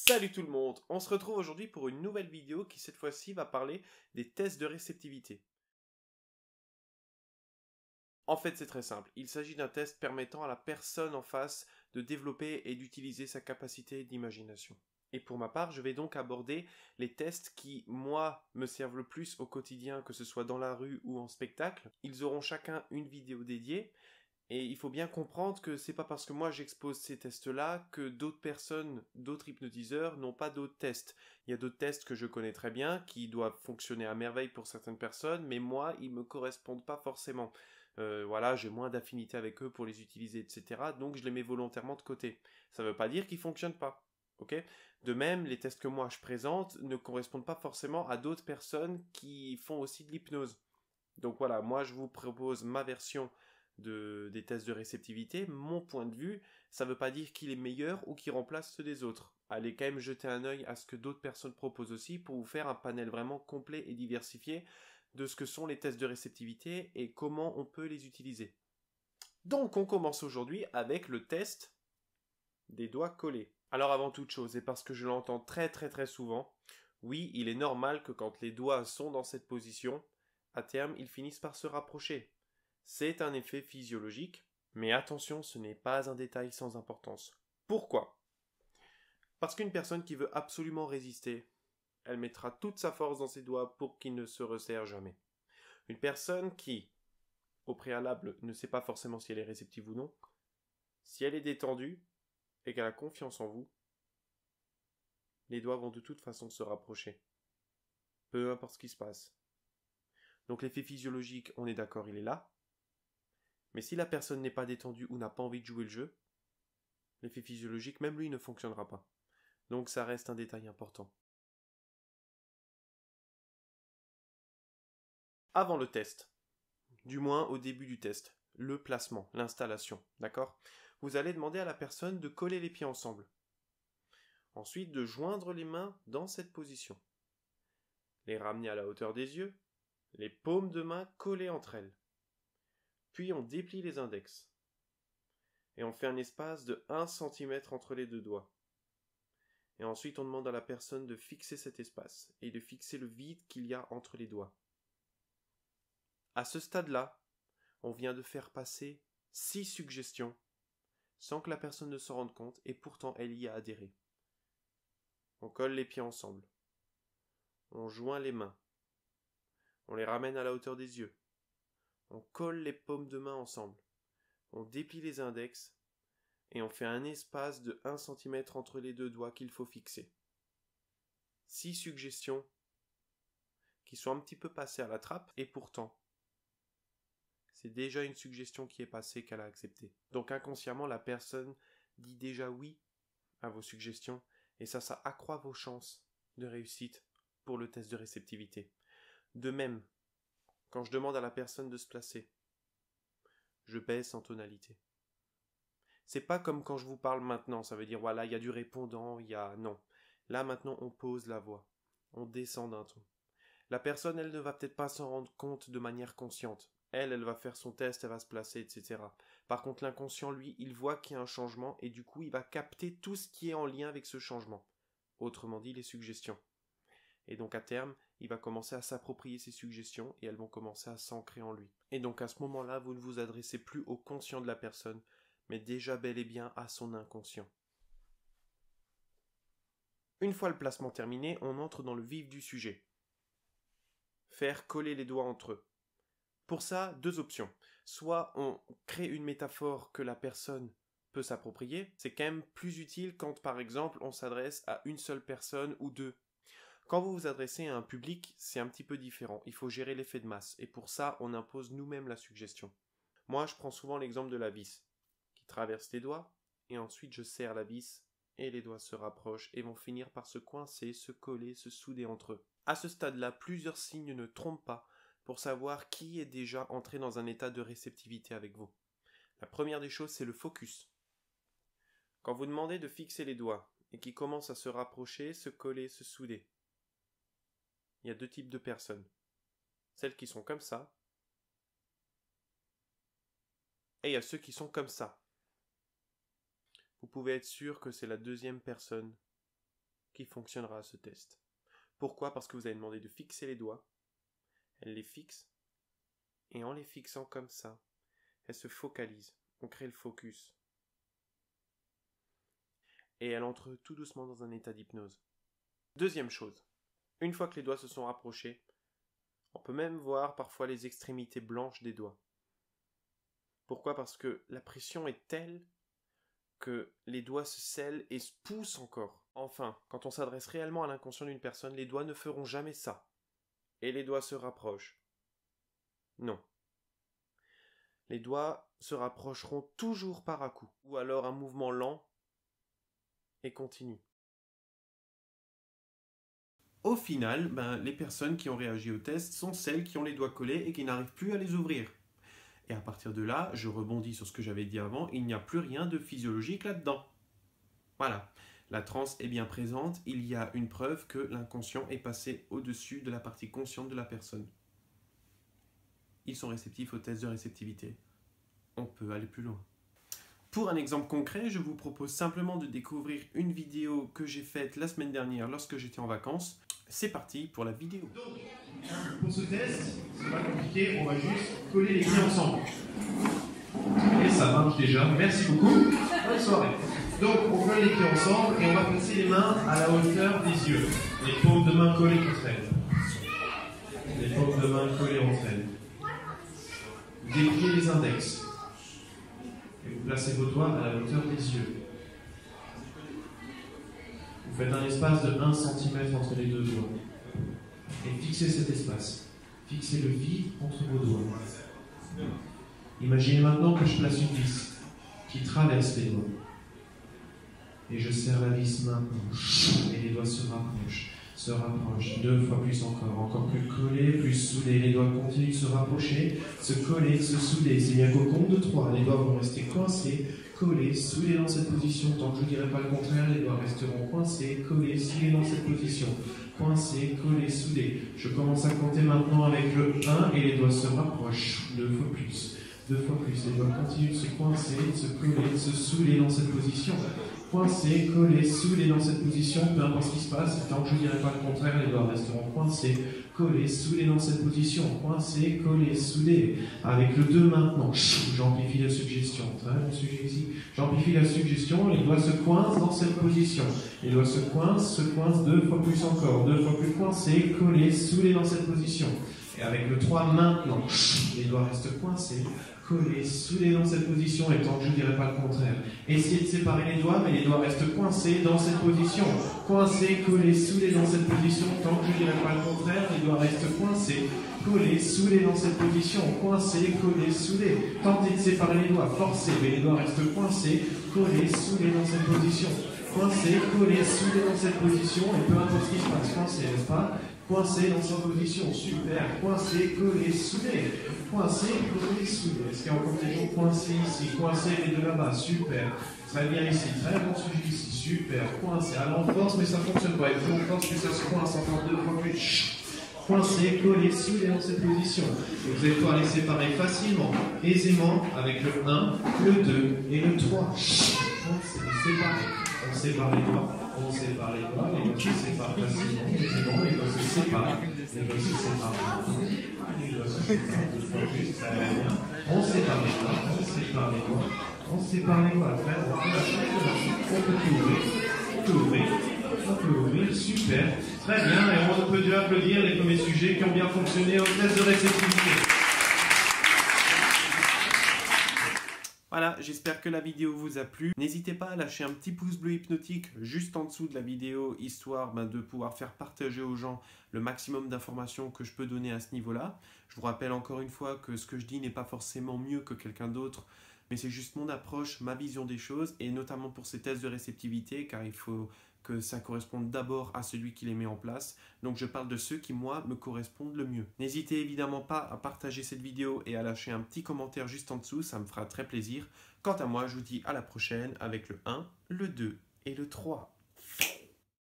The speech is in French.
Salut tout le monde, on se retrouve aujourd'hui pour une nouvelle vidéo qui cette fois-ci va parler des tests de réceptivité. En fait c'est très simple, il s'agit d'un test permettant à la personne en face de développer et d'utiliser sa capacité d'imagination. Et pour ma part, je vais donc aborder les tests qui, moi, me servent le plus au quotidien, que ce soit dans la rue ou en spectacle. Ils auront chacun une vidéo dédiée. Et il faut bien comprendre que c'est pas parce que moi j'expose ces tests-là que d'autres personnes, d'autres hypnotiseurs n'ont pas d'autres tests. Il y a d'autres tests que je connais très bien, qui doivent fonctionner à merveille pour certaines personnes, mais moi, ils me correspondent pas forcément. Voilà, j'ai moins d'affinité avec eux pour les utiliser, etc. Donc je les mets volontairement de côté. Ça ne veut pas dire qu'ils fonctionnent pas. Ok. De même, les tests que moi je présente ne correspondent pas forcément à d'autres personnes qui font aussi de l'hypnose. Donc voilà, moi je vous propose ma version des tests de réceptivité. Mon point de vue, ça ne veut pas dire qu'il est meilleur ou qu'il remplace ceux des autres. Allez quand même jeter un œil à ce que d'autres personnes proposent aussi pour vous faire un panel vraiment complet et diversifié de ce que sont les tests de réceptivité et comment on peut les utiliser. Donc on commence aujourd'hui avec le test des doigts collés. Alors avant toute chose, et parce que je l'entends très souvent, oui, il est normal que quand les doigts sont dans cette position, à terme, ils finissent par se rapprocher. C'est un effet physiologique, mais attention, ce n'est pas un détail sans importance. Pourquoi? Parce qu'une personne qui veut absolument résister, elle mettra toute sa force dans ses doigts pour qu'ils ne se resserrent jamais. Une personne qui, au préalable, ne sait pas forcément si elle est réceptive ou non, si elle est détendue et qu'elle a confiance en vous, les doigts vont de toute façon se rapprocher. Peu importe ce qui se passe. Donc l'effet physiologique, on est d'accord, il est là. Mais si la personne n'est pas détendue ou n'a pas envie de jouer le jeu, l'effet physiologique, même lui, ne fonctionnera pas. Donc ça reste un détail important. Avant le test, du moins au début du test, le placement, l'installation, d'accord? Vous allez demander à la personne de coller les pieds ensemble. Ensuite, de joindre les mains dans cette position. Les ramener à la hauteur des yeux, les paumes de main collées entre elles. Puis on déplie les index. Et on fait un espace de 1 cm entre les deux doigts. Et ensuite on demande à la personne de fixer cet espace et de fixer le vide qu'il y a entre les doigts. À ce stade-là, on vient de faire passer 6 suggestions sans que la personne ne s'en rende compte et pourtant elle y a adhéré. On colle les pieds ensemble. On joint les mains. On les ramène à la hauteur des yeux. On colle les paumes de main ensemble. On déplie les index et on fait un espace de 1 cm entre les deux doigts qu'il faut fixer. 6 suggestions qui sont un petit peu passées à la trappe et pourtant c'est déjà une suggestion qui est passée qu'elle a acceptée. Donc inconsciemment la personne dit déjà oui à vos suggestions et ça accroît vos chances de réussite pour le test de réceptivité. De même, quand je demande à la personne de se placer, je baisse en tonalité. C'est pas comme quand je vous parle maintenant, ça veut dire voilà, il y a du répondant, il y a... Non. Là maintenant on pose la voix, on descend d'un ton. La personne, elle ne va peut-être pas s'en rendre compte de manière consciente. Elle va faire son test, elle va se placer, etc. Par contre, l'inconscient, lui, il voit qu'il y a un changement et du coup, il va capter tout ce qui est en lien avec ce changement. Autrement dit, les suggestions. Et donc, à terme, il va commencer à s'approprier ces suggestions et elles vont commencer à s'ancrer en lui. Et donc, à ce moment-là, vous ne vous adressez plus au conscient de la personne, mais déjà bel et bien à son inconscient. Une fois le placement terminé, on entre dans le vif du sujet. Faire coller les doigts entre eux. Pour ça, 2 options. Soit on crée une métaphore que la personne peut s'approprier, c'est quand même plus utile quand par exemple on s'adresse à une seule personne ou deux. Quand vous vous adressez à un public, c'est un petit peu différent, il faut gérer l'effet de masse, et pour ça on impose nous-mêmes la suggestion. Moi je prends souvent l'exemple de la vis, qui traverse les doigts, et ensuite je serre la vis, et les doigts se rapprochent et vont finir par se coincer, se coller, se souder entre eux. À ce stade-là, plusieurs signes ne trompent pas pour savoir qui est déjà entré dans un état de réceptivité avec vous. La première des choses, c'est le focus. Quand vous demandez de fixer les doigts et qu'ils commencent à se rapprocher, se coller, se souder, il y a 2 types de personnes. Celles qui sont comme ça, et il y a ceux qui sont comme ça. Vous pouvez être sûr que c'est la deuxième personne qui fonctionnera ce test. Pourquoi? Parce que vous avez demandé de fixer les doigts. Elle les fixe. Et en les fixant comme ça, elle se focalise. On crée le focus. Et elle entre tout doucement dans un état d'hypnose. Deuxième chose. Une fois que les doigts se sont rapprochés, on peut même voir parfois les extrémités blanches des doigts. Pourquoi? Parce que la pression est telle que les doigts se scellent et se poussent encore. Enfin, quand on s'adresse réellement à l'inconscient d'une personne, les doigts ne feront jamais ça. Et les doigts se rapprochent. Non. Les doigts se rapprocheront toujours par à-coups, ou alors un mouvement lent et continu. Au final, les personnes qui ont réagi au test sont celles qui ont les doigts collés et qui n'arrivent plus à les ouvrir. Et à partir de là, je rebondis sur ce que j'avais dit avant, il n'y a plus rien de physiologique là-dedans. Voilà, la transe est bien présente, il y a une preuve que l'inconscient est passé au-dessus de la partie consciente de la personne. Ils sont réceptifs au test de réceptivité. On peut aller plus loin. Pour un exemple concret, je vous propose simplement de découvrir une vidéo que j'ai faite la semaine dernière lorsque j'étais en vacances. C'est parti pour la vidéo. Donc, pour ce test, c'est pas compliqué, on va juste coller les pieds ensemble. Et ça marche déjà, merci beaucoup, bonne soirée. Donc, on colle les pieds ensemble et on va placer les mains à la hauteur des yeux. Les paumes de main collées entre elles. Les paumes de main collées entre elles. Dépliez les index. Et vous placez vos doigts à la hauteur des yeux. Vous faites un espace de 1 cm entre les deux doigts. Et fixez cet espace. Fixez le vide entre vos doigts. Imaginez maintenant que je place une vis qui traverse les doigts. Et je serre la vis maintenant. Et les doigts se rapprochent. 2 fois plus encore plus collés, plus soudés. Les doigts continuent de se rapprocher, se coller, se souder. C'est bien qu'au compte de 3, les doigts vont rester coincés, collés, soudés dans cette position. Tant que je ne dirai pas le contraire, les doigts resteront coincés, collés, soudés dans cette position. Coincés, collés, soudés. Je commence à compter maintenant avec le 1 et les doigts se rapprochent. 2 fois plus. 2 fois plus. Les doigts continuent de se coincer, de se coller, de se souder dans cette position. Coincés, collés, soudés dans cette position, peu importe ce qui se passe, tant que je ne dirai pas le contraire, les doigts resteront coincés, collés, soudés dans cette position, coincés, collés, soudés. Avec le 2 maintenant, j'amplifie la suggestion, très bon sujet ici, j'amplifie la suggestion, les doigts se coincent dans cette position, les doigts se coincent 2 fois plus encore, 2 fois plus coincés, collés, soudés dans cette position. Et avec le 3 maintenant, les doigts restent coincés, collés, soudés dans cette position, et tant que je ne dirai pas le contraire. Essayez de séparer les doigts, mais les doigts restent coincés dans cette position. Coincés, collés, soudés dans cette position, tant que je ne dirai pas le contraire, les doigts restent coincés, collés, soudés dans cette position. Coincés, collés, soudés. Tentez de séparer les doigts, forcez, mais les doigts restent coincés, collés, soudés dans cette position. Coincés, collés, soudés dans cette position, et peu importe ce qui se passe, coincés, n'est-ce pas? Coincé dans sa position, super, coincé, collé, soudé, coincé, collé, soudé. Est-ce qu'il y a encore des gens coincés ici, coincés les deux là-bas, super, très bien ici, très bon sujet ici, super, coincé, allez en force, mais ça ne fonctionne pas, il faut en force que ça se coince encore 2 fois plus, coincé, collé, soudé dans cette position. Et vous allez pouvoir les séparer facilement, aisément, avec le 1, le 2 et le 3. On sépare les doigts. On sépare les doigts, les doigts se séparent facilement, aisément, les doigts se séparent, les doigts se séparent, les doigts se séparent, juste, ça va bien. On sépare les doigts, on sépare les doigts, après, on peut ouvrir, super, très bien, et on peut déjà applaudir les premiers sujets qui ont bien fonctionné au test de réceptivité. Voilà, j'espère que la vidéo vous a plu. N'hésitez pas à lâcher un petit pouce bleu hypnotique juste en dessous de la vidéo, histoire de pouvoir faire partager aux gens le maximum d'informations que je peux donner à ce niveau-là. Je vous rappelle encore une fois que ce que je dis n'est pas forcément mieux que quelqu'un d'autre, mais c'est juste mon approche, ma vision des choses, et notamment pour ces tests de réceptivité, car il faut que ça corresponde d'abord à celui qui les met en place. Donc je parle de ceux qui, moi, me correspondent le mieux. N'hésitez évidemment pas à partager cette vidéo et à lâcher un petit commentaire juste en dessous, ça me fera très plaisir. Quant à moi, je vous dis à la prochaine avec le 1, le 2 et le 3.